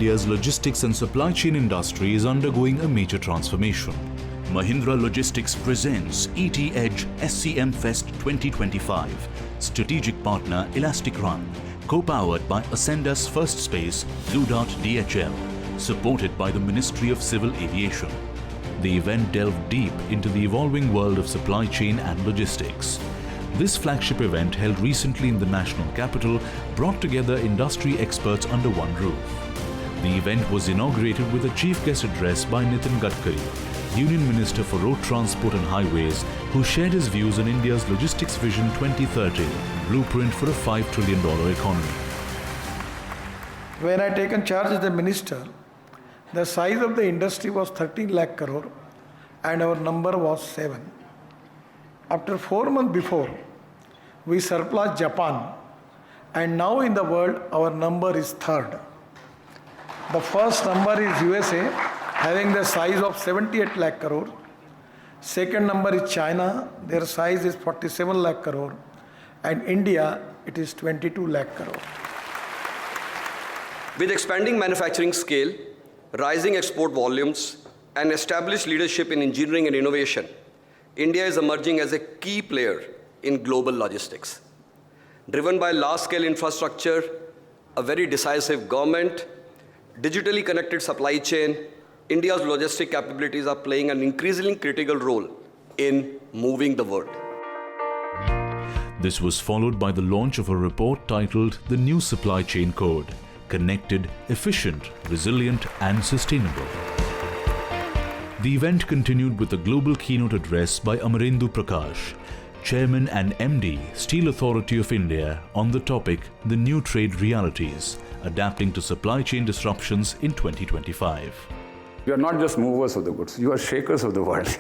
India's logistics and supply chain industry is undergoing a major transformation. Mahindra Logistics presents ET Edge SCM Fest 2025. Strategic partner elasticrun, co-powered by Ascendas Firstspace Bluedart DHL, supported by the Ministry of Civil Aviation. The event delved deep into the evolving world of supply chain and logistics. This flagship event, held recently in the national capital, brought together industry experts under one roof. The event was inaugurated with a chief guest address by Nitin Gadkari, Union Minister for Road Transport and Highways, who shared his views on India's Logistics Vision 2030, blueprint for a $5 trillion economy. When I taken charge as the minister, the size of the industry was 13 lakh crore and our number was 7. After 4 months before, we surpassed Japan, and now in the world our number is 3rd. The first number is USA, having the size of 78 lakh crore. Second number is China, their size is 47 lakh crore, and India, it is 22 lakh crore. With expanding manufacturing scale, rising export volumes, and established leadership in engineering and innovation, India is emerging as a key player in global logistics. Driven by large-scale infrastructure, a very decisive government, digitally connected supply chain, India's logistic capabilities are playing an increasingly critical role in moving the world. This was followed by the launch of a report titled The New Supply Chain Code: Connected, Efficient, Resilient and Sustainable. The event continued with a global keynote address by Amarendu Prakash, Chairman and MD, Steel Authority of India, on the topic The New Trade Realities, Adapting to Supply Chain Disruptions in 2025. You are not just movers of the goods, you are shakers of the world.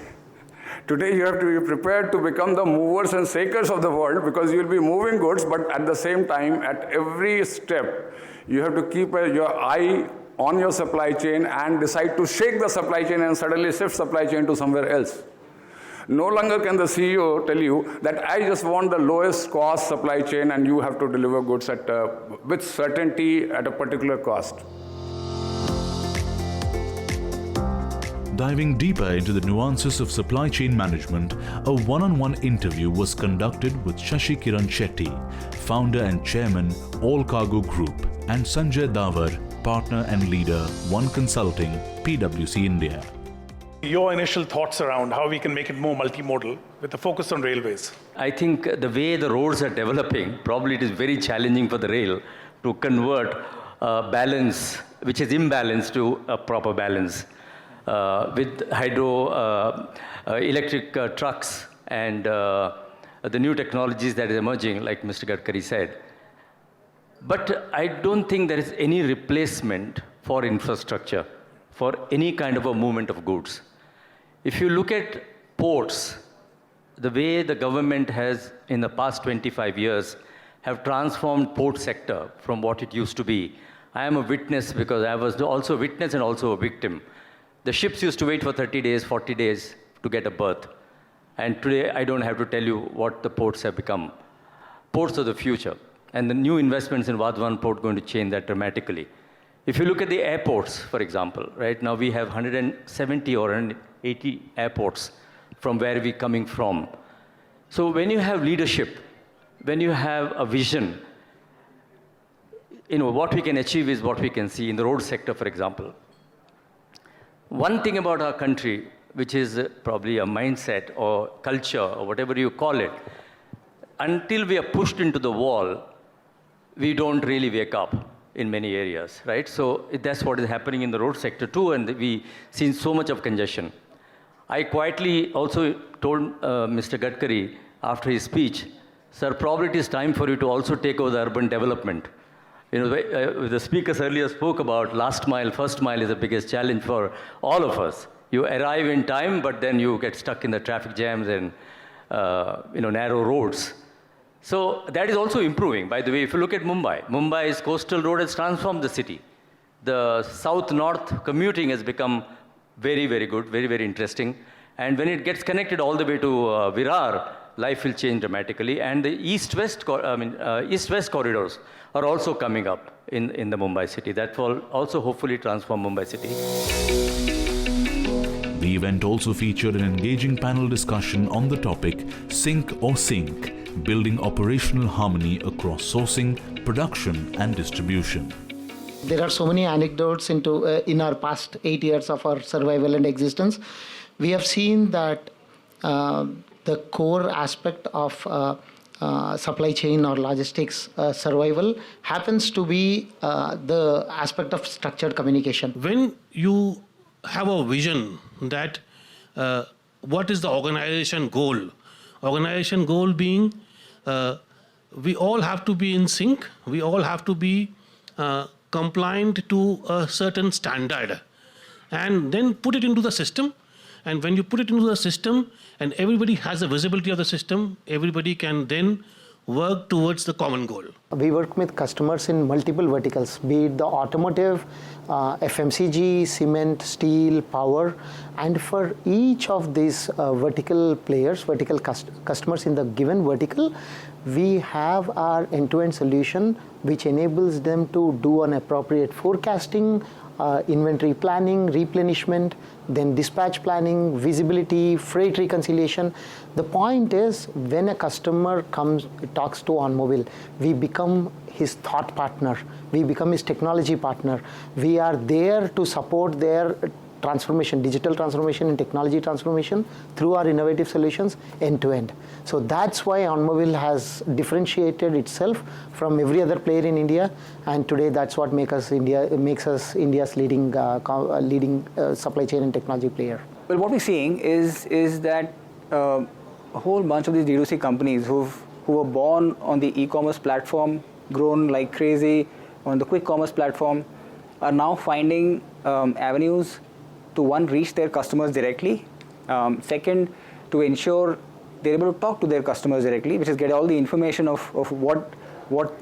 Today you have to be prepared to become the movers and shakers of the world, because you will be moving goods, but at the same time, at every step, you have to keep your eye on your supply chain and decide to shake the supply chain and suddenly shift supply chain to somewhere else. No longer can the CEO tell you that I just want the lowest cost supply chain and you have to deliver goods with certainty at a particular cost. Diving deeper into the nuances of supply chain management, a one-on-one interview was conducted with Shashi Kiran Shetty, founder and chairman, All Cargo Group, and Sanjay Davar, partner and leader, One Consulting, PwC India. Your initial thoughts around how we can make it more multimodal with a focus on railways? I think the way the roads are developing, probably it is very challenging for the rail to convert balance, which is imbalance, to a proper balance. With electric trucks and the new technologies that is emerging, like Mr. Gadkari said. But I don't think there is any replacement for infrastructure, for any kind of a movement of goods. If you look at ports, the way the government has, in the past 25 years, have transformed port sector from what it used to be. I am a witness because I was also a witness and also a victim. The ships used to wait for 30 days, 40 days to get a berth. And today, I don't have to tell you what the ports have become. Ports of the future. And the new investments in Vadhavan port are going to change that dramatically. If you look at the airports, for example, right now we have 170 or 180 airports from where we're coming from. So when you have leadership, when you have a vision, what we can achieve is what we can see in the road sector, for example. One thing about our country, which is probably a mindset or culture or whatever you call it, until we are pushed into the wall, we don't really wake up in many areas, right? So that's what is happening in the road sector too, and we've seen so much of congestion. I quietly also told Mr. Gadkari after his speech, sir, probably it is time for you to also take over the urban development. The speakers earlier spoke about last mile, first mile is the biggest challenge for all of us. You arrive in time, but then you get stuck in the traffic jams and narrow roads. So that is also improving. By the way, if you look at Mumbai's coastal road has transformed the city. The south-north commuting has become very, very good, very, very interesting. And when it gets connected all the way to Virar, life will change dramatically. And the east-west corridors are also coming up in the Mumbai city. That will also hopefully transform Mumbai city. The event also featured an engaging panel discussion on the topic Sync or Sink, building operational harmony across sourcing, production and distribution. There are so many anecdotes in our past 8 years of our survival and existence. We have seen that the core aspect of supply chain or logistics survival happens to be the aspect of structured communication. When you have a vision that what is the organization goal? Organization goal being we all have to be in sync, we all have to be compliant to a certain standard, and then put it into the system. And when you put it into the system and everybody has a visibility of the system, everybody can then work towards the common goal. We work with customers in multiple verticals, be it the automotive, FMCG, cement, steel, power, and for each of these vertical players, vertical customers in the given vertical, we have our end-to-end solution which enables them to do an appropriate forecasting, inventory planning, replenishment, then dispatch planning, visibility, freight reconciliation. The point is, when a customer talks to OnMobile, we become his thought partner, we become his technology partner. We are there to support their transformation, digital transformation and technology transformation through our innovative solutions end to end. So that's why OnMobile has differentiated itself from every other player in India, and today that's what makes us India's leading supply chain and technology player. Well, what we're seeing is that a whole bunch of these D2C companies who were born on the e-commerce platform, grown like crazy on the quick commerce platform, are now finding avenues to, one, reach their customers directly, second, to ensure they're able to talk to their customers directly, which is get all the information of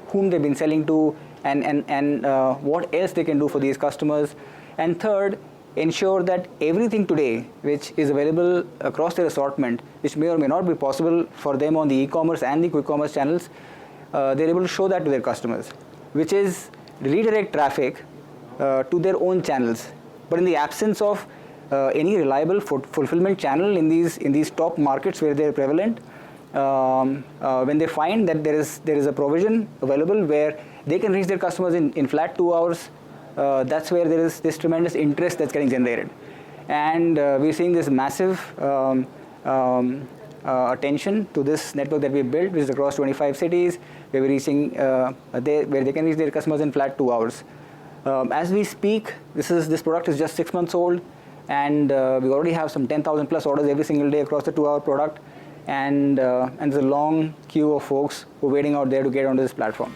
whom they've been selling to and what else they can do for these customers, and third, ensure that everything today which is available across their assortment, which may or may not be possible for them on the e-commerce and the quick commerce channels, they're able to show that to their customers, which is redirect traffic to their own channels. But in the absence of any reliable fulfillment channel in these top markets where they're prevalent, when they find that there is a provision available where they can reach their customers in flat 2 hours, that's where there is this tremendous interest that's getting generated. And we're seeing this massive attention to this network that we built, which is across 25 cities, where we're reaching where they can reach their customers in flat 2 hours. As we speak, this product is just 6 months old, and we already have some 10,000 plus orders every single day across the 2-hour product, and there's a long queue of folks who are waiting out there to get onto this platform.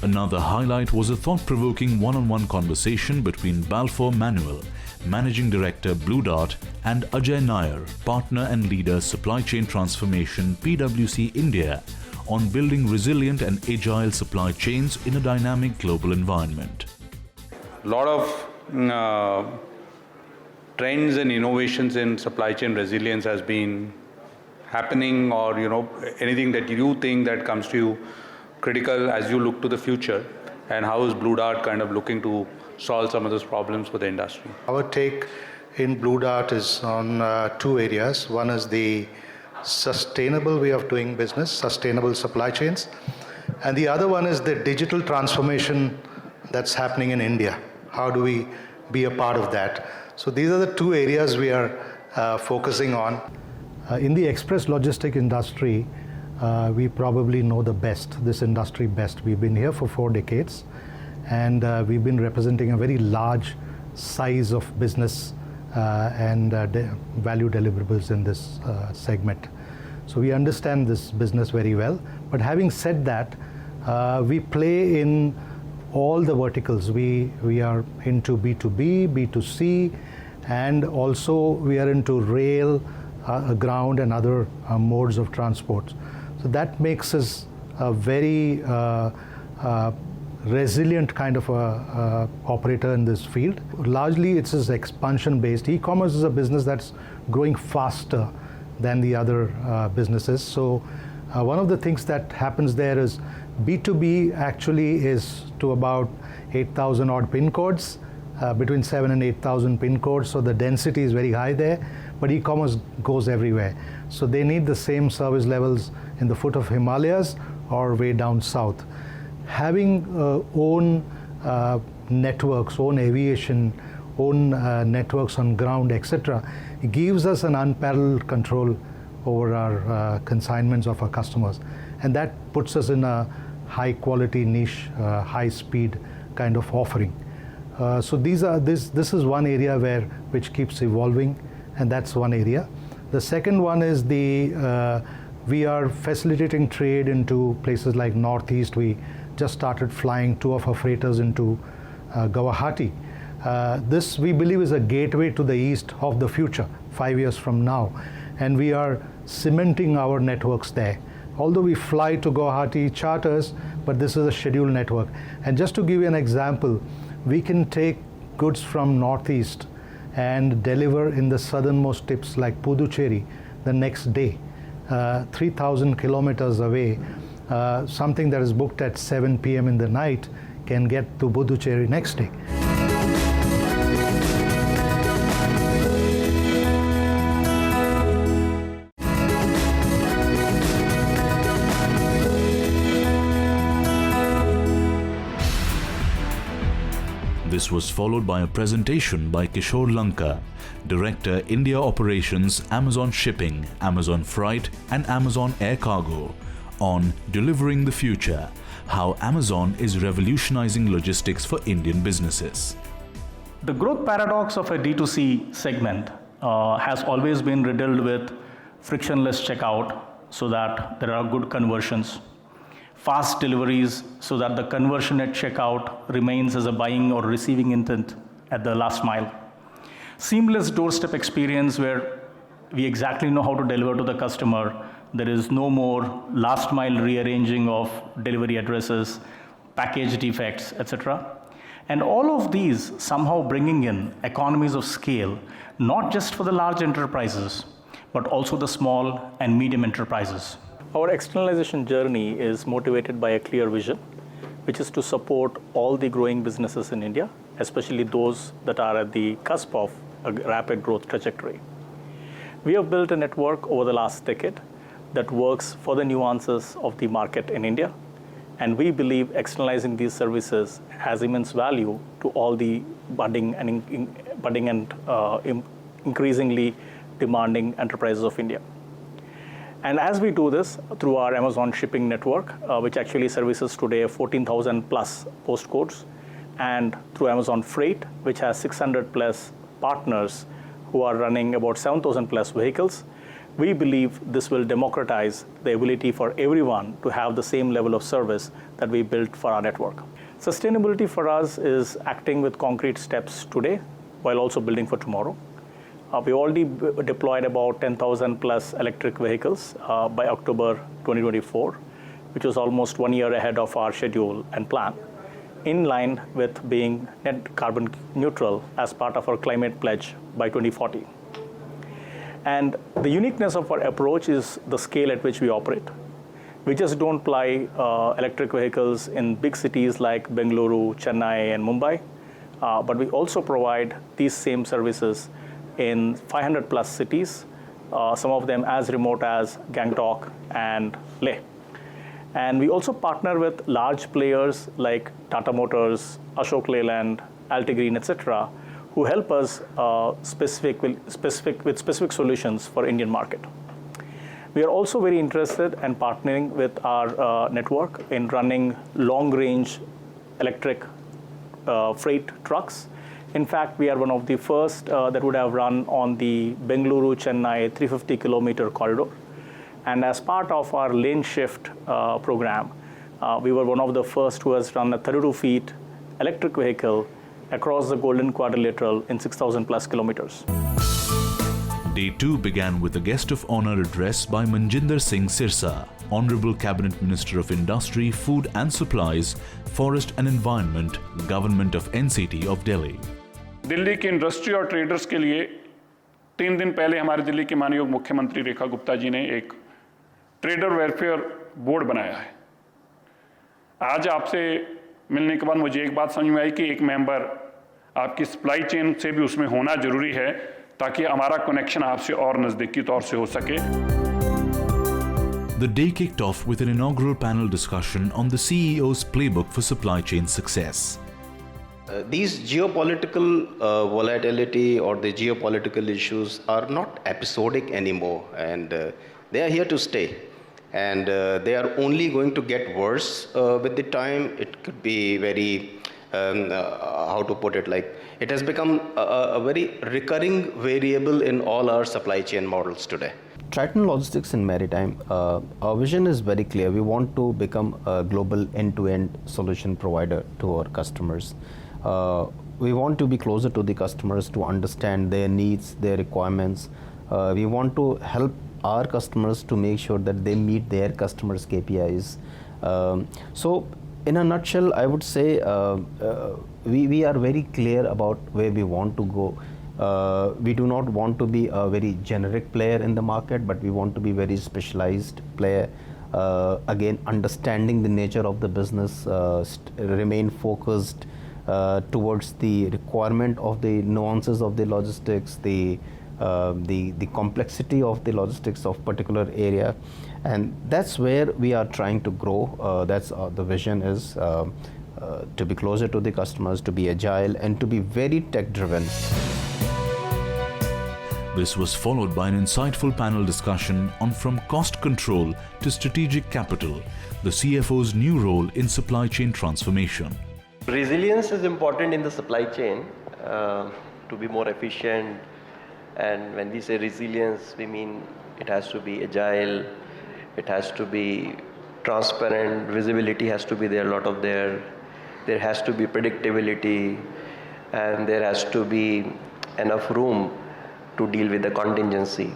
Another highlight was a thought-provoking one-on-one conversation between Balfour Manuel, Managing Director Bluedart, and Ajay Nair, Partner and Leader Supply Chain Transformation PwC India, on building resilient and agile supply chains in a dynamic global environment. A lot of trends and innovations in supply chain resilience has been happening, or anything that you think that comes to you critical as you look to the future, and how is Bluedart kind of looking to solve some of those problems for the industry? Our take in Bluedart is on 2 areas. One is the sustainable way of doing business, sustainable supply chains, and the other one is the digital transformation that's happening in India. How do we be a part of that? So these are the 2 areas we are focusing on. In the express logistic industry, we probably know this industry best. We've been here for 4 decades, and we've been representing a very large size of business and value deliverables in this segment. So we understand this business very well. But having said that, we play in all the verticals. We are into B2B, B2C, and also we are into rail, ground, and other modes of transport. So that makes us a very resilient kind of a operator in this field. Largely it's expansion based. E-commerce is a business that's growing faster than the other businesses. So one of the things that happens there is B2B actually is to about 8,000 odd pin codes, between 7 and 8,000 pin codes, so the density is very high there, but e-commerce goes everywhere. So they need the same service levels in the foot of Himalayas or way down south. Having own networks, own aviation, own networks on ground, etc., it gives us an unparalleled control over our consignments of our customers, and that puts us in a high quality niche, high speed kind of offering. So this is one area which keeps evolving, and that's one area. The second one is we are facilitating trade into places like Northeast. We just started flying 2 of our freighters into Guwahati. This we believe is a gateway to the east of the future, 5 years from now, and we are cementing our networks there. Although we fly to Guwahati charters, but this is a scheduled network. And just to give you an example, we can take goods from Northeast and deliver in the southernmost tips like Puducherry the next day, 3,000 kilometers away. Something that is booked at 7 p.m. in the night can get to Puducherry next day. This was followed by a presentation by Kishore Lanka, Director India Operations, Amazon Shipping, Amazon Freight and Amazon Air Cargo, on Delivering the Future, how Amazon is revolutionizing logistics for Indian businesses. The growth paradox of a D2C segment has always been riddled with frictionless checkout so that there are good conversions, fast deliveries so that the conversion at checkout remains as a buying or receiving intent at the last mile, seamless doorstep experience where we exactly know how to deliver to the customer. There is no more last mile rearranging of delivery addresses, package defects, etc. And all of these somehow bringing in economies of scale, not just for the large enterprises, but also the small and medium enterprises. Our externalization journey is motivated by a clear vision, which is to support all the growing businesses in India, especially those that are at the cusp of a rapid growth trajectory. We have built a network over the last decade that works for the nuances of the market in India, and we believe externalizing these services has immense value to all the budding and increasingly demanding enterprises of India. And as we do this through our Amazon shipping network, which actually services today 14,000 plus postcodes, and through Amazon Freight, which has 600 plus partners who are running about 7,000 plus vehicles, we believe this will democratize the ability for everyone to have the same level of service that we built for our network. Sustainability for us is acting with concrete steps today while also building for tomorrow. We already deployed about 10,000 plus electric vehicles by October 2024, which was almost 1 year ahead of our schedule and plan, in line with being net carbon neutral as part of our climate pledge by 2040. And the uniqueness of our approach is the scale at which we operate. We just don't fly electric vehicles in big cities like Bengaluru, Chennai, and Mumbai, but we also provide these same services in 500 plus cities, some of them as remote as Gangtok and Leh. And we also partner with large players like Tata Motors, Ashok Leyland, Altigreen, etc., who help us with specific solutions for Indian market. We are also very interested in partnering with our network in running long-range electric freight trucks. In fact, we are one of the first that would have run on the Bengaluru-Chennai 350-kilometer corridor. And as part of our lane shift program, we were one of the first who has run a 32 feet electric vehicle across the Golden Quadrilateral in 6,000 plus kilometers. Day 2 began with a guest of honor address by Manjinder Singh Sirsa, Honorable Cabinet Minister of Industry, Food and Supplies, Forest and Environment, Government of NCT of Delhi. Delhi की industry और traders के लिए 3 दिन पहले हमारे दिल्ली के माननीय मुख्यमंत्री रेखा गुप्ता जी ने एक ट्रेडर वेलफेयर बोर्ड बनाया है। आज आपसे मिलने के बाद मुझे एक बात समझ में आई कि एक मेंबर आपकी सप्लाई चेन से भी उसमें होना जरूरी है ताकि हमारा कनेक्शन आपसे और नज़दीकी तौर से हो सके। The day kicked off with an inaugural panel discussion on the CEO's playbook for supply chain success. These geopolitical volatility or the geopolitical issues are not episodic anymore, and they are here to stay. And they are only going to get worse with the time. It could be very, how to put it, like it has become a very recurring variable in all our supply chain models today. Triton Logistics in Maritime, our vision is very clear. We want to become a global end-to-end solution provider to our customers. We want to be closer to the customers to understand their needs, their requirements. We want to help our customers to make sure that they meet their customers' KPIs. So in a nutshell, I would say we are very clear about where we want to go. We do not want to be a very generic player in the market, but we want to be very specialized player. Again, understanding the nature of the business, remain focused towards the requirement of the nuances of the logistics, the complexity of the logistics of particular area, and that's where we are trying to grow. That's the vision is to be closer to the customers, to be agile, and to be very tech driven. This was followed by an insightful panel discussion on from cost control to strategic capital, the CFO's new role in supply chain transformation. Resilience is important in the supply chain to be more efficient. And when we say resilience, we mean it has to be agile, it has to be transparent, visibility has to be there, there has to be predictability, and there has to be enough room to deal with the contingency.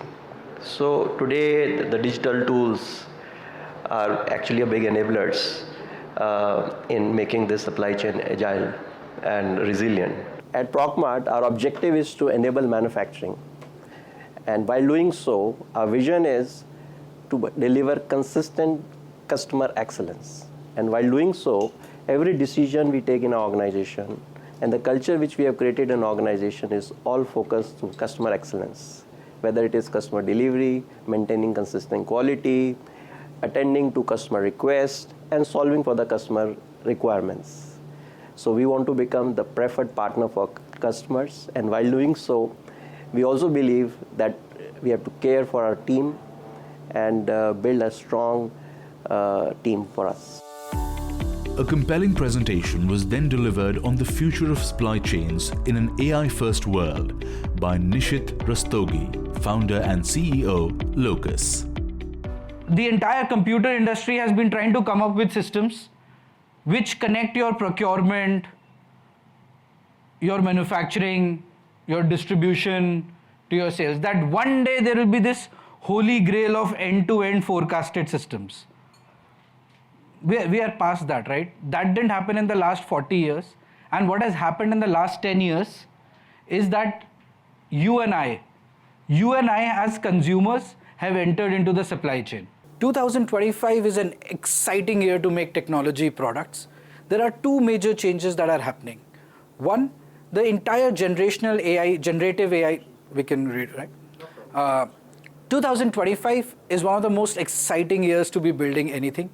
So today the digital tools are actually a big enablers in making this supply chain agile and resilient. At Procmart, our objective is to enable manufacturing. And while doing so, our vision is to deliver consistent customer excellence. And while doing so, every decision we take in our organization and the culture which we have created in our organization is all focused on customer excellence. Whether it is customer delivery, maintaining consistent quality, attending to customer requests, and solving for the customer requirements. So we want to become the preferred partner for customers, and while doing so, we also believe that we have to care for our team and build a strong team for us. A compelling presentation was then delivered on the future of supply chains in an AI-first world by Nishit Rastogi, founder and CEO, Locus. The entire computer industry has been trying to come up with systems which connect your procurement, your manufacturing, your distribution to your sales. That one day there will be this holy grail of end-to-end forecasted systems. We are past that, right? That didn't happen in the last 40 years. And what has happened in the last 10 years is that you and I as consumers have entered into the supply chain. 2025 is an exciting year to make technology products. There are two major changes that are happening. One, the entire generational AI, generative AI, we can read, right? 2025 is one of the most exciting years to be building anything.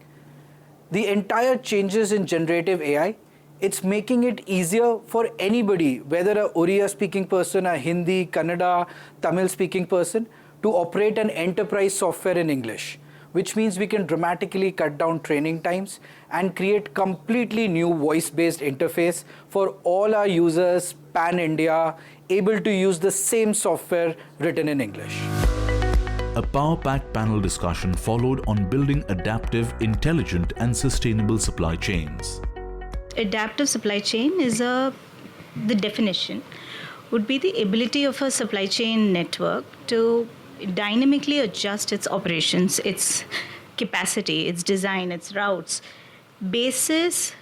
The entire changes in generative AI, it's making it easier for anybody, whether a Oriya speaking person, a Hindi, Kannada, Tamil speaking person, to operate an enterprise software in English, which means we can dramatically cut down training times and create completely new voice-based interface for all our users pan-India, able to use the same software written in English. A power-packed panel discussion followed on building adaptive, intelligent and sustainable supply chains. Adaptive supply chain is the definition would be the ability of a supply chain network to dynamically adjust its operations, its capacity, its design, its routes, basis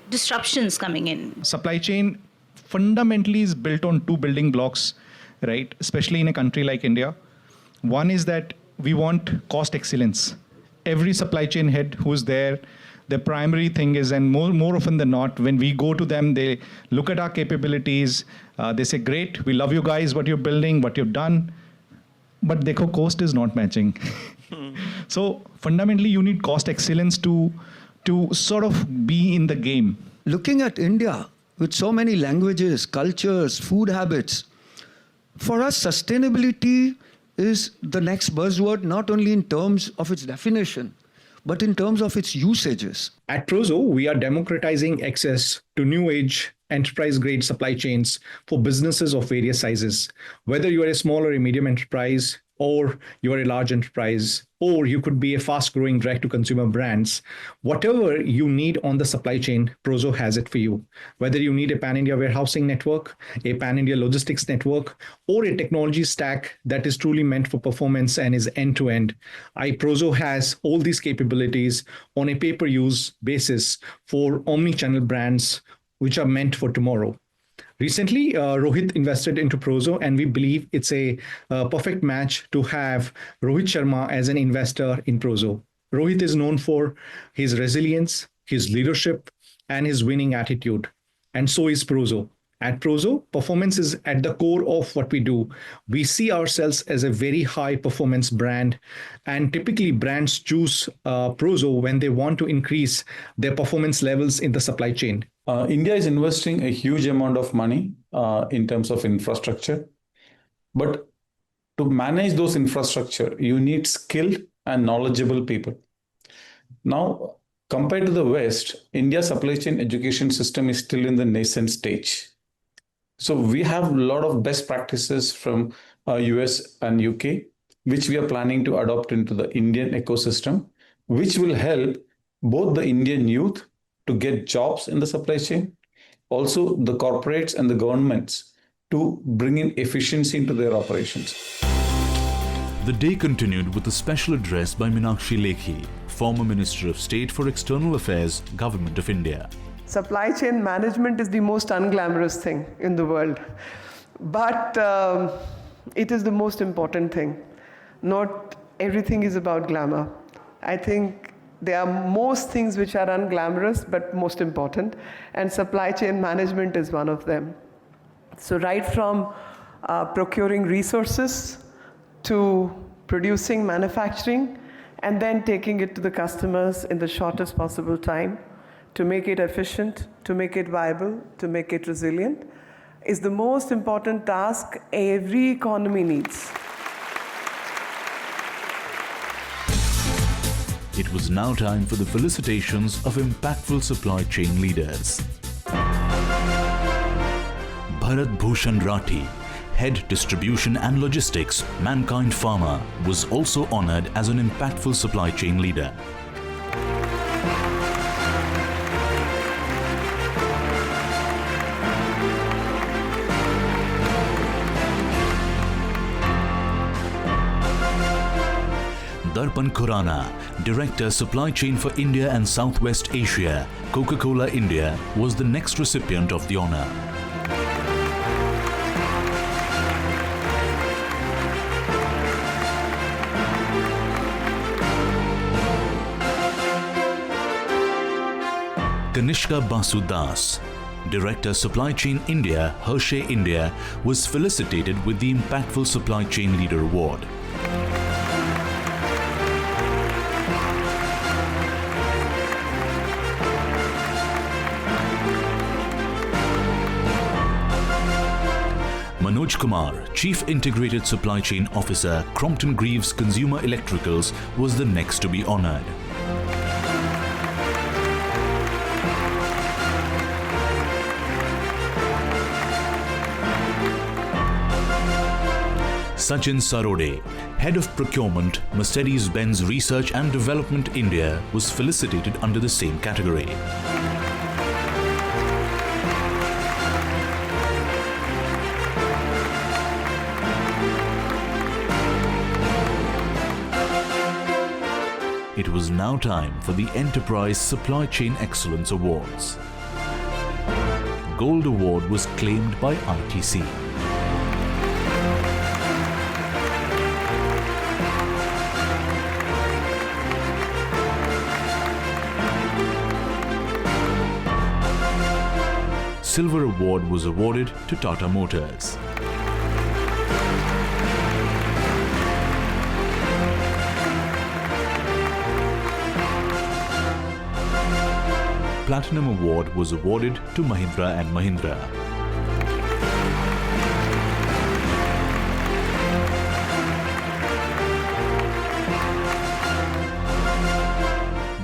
disruptions coming in. Supply chain fundamentally is built on two building blocks, right? Especially in a country like India. One is that we want cost excellence. Every supply chain head who's there, the primary thing is, and more often than not, when we go to them, they look at our capabilities, they say, great, we love you guys, what you're building, what you've done, but dekho, cost is not matching. So fundamentally, you need cost excellence to sort of be in the game. Looking at India with so many languages, cultures, food habits, for us, sustainability is the next buzzword, not only in terms of its definition, but in terms of its usages. At Prozo, we are democratizing access to new age enterprise-grade supply chains for businesses of various sizes. Whether you are a small or a medium enterprise, or you are a large enterprise, or you could be a fast-growing direct-to-consumer brands, whatever you need on the supply chain, Prozo has it for you. Whether you need a pan-India warehousing network, a pan-India logistics network, or a technology stack that is truly meant for performance and is end-to-end, Prozo has all these capabilities on a pay-per-use basis for omni-channel brands which are meant for tomorrow. Recently, Rohit invested into Prozo, and we believe it's a perfect match to have Rohit Sharma as an investor in Prozo. Rohit is known for his resilience, his leadership, and his winning attitude. And so is Prozo. At Prozo, performance is at the core of what we do. We see ourselves as a very high performance brand, and typically brands choose Prozo when they want to increase their performance levels in the supply chain. India is investing a huge amount of money in terms of infrastructure. But to manage those infrastructure, you need skilled and knowledgeable people. Now, compared to the West, India's supply chain education system is still in the nascent stage. So we have a lot of best practices from US and UK, which we are planning to adopt into the Indian ecosystem, which will help both the Indian youth to get jobs in the supply chain, also the corporates and the governments to bring in efficiency into their operations. The day continued with a special address by Meenakshi Lekhi, former Minister of State for External Affairs, Government of India. Supply chain management is the most unglamorous thing in the world, but it is the most important thing. Not everything is about glamour. I think there are most things which are unglamorous but most important, and supply chain management is one of them. So right from procuring resources to producing, manufacturing, and then taking it to the customers in the shortest possible time to make it efficient, to make it viable, to make it resilient, is the most important task every economy needs. It was now time for the felicitations of impactful supply chain leaders. Bharat Bhushan Rathi, Head Distribution and Logistics, Mankind Pharma, was also honored as an impactful supply chain leader. Darpan Khurana, Director Supply Chain for India and Southwest Asia, Coca-Cola India, was the next recipient of the honor. Kanishka Basu Das, Director Supply Chain India, Hershey India, was felicitated with the Impactful Supply Chain Leader Award. Manoj Kumar, Chief Integrated Supply Chain Officer, Crompton Greaves Consumer Electricals, was the next to be honored. Sachin Sarode, Head of Procurement, Mercedes-Benz Research and Development India, was felicitated under the same category. It was now time for the Enterprise Supply Chain Excellence Awards. Gold Award was claimed by ITC. Silver Award was awarded to Tata Motors. Platinum Award was awarded to Mahindra & Mahindra.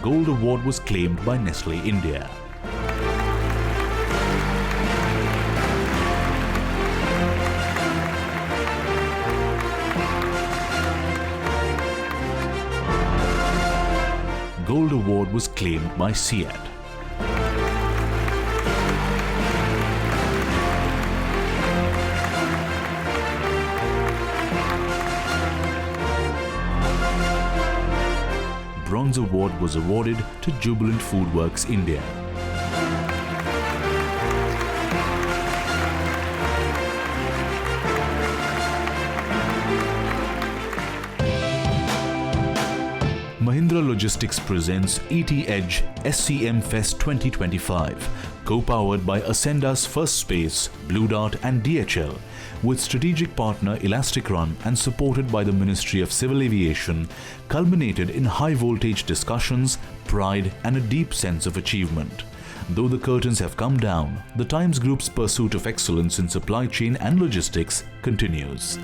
Gold Award was claimed by Nestle India. Gold Award was claimed by SEAT. Bronze Award was awarded to Jubilant Foodworks India. Mahindra Logistics presents ET Edge SCM Fest 2025, co-powered by Ascendas Firstspace Bluedart and DHL, with strategic partner elasticrun and supported by the Ministry of Civil Aviation, culminated in high-voltage discussions, pride and a deep sense of achievement. Though the curtains have come down, the Times Group's pursuit of excellence in supply chain and logistics continues.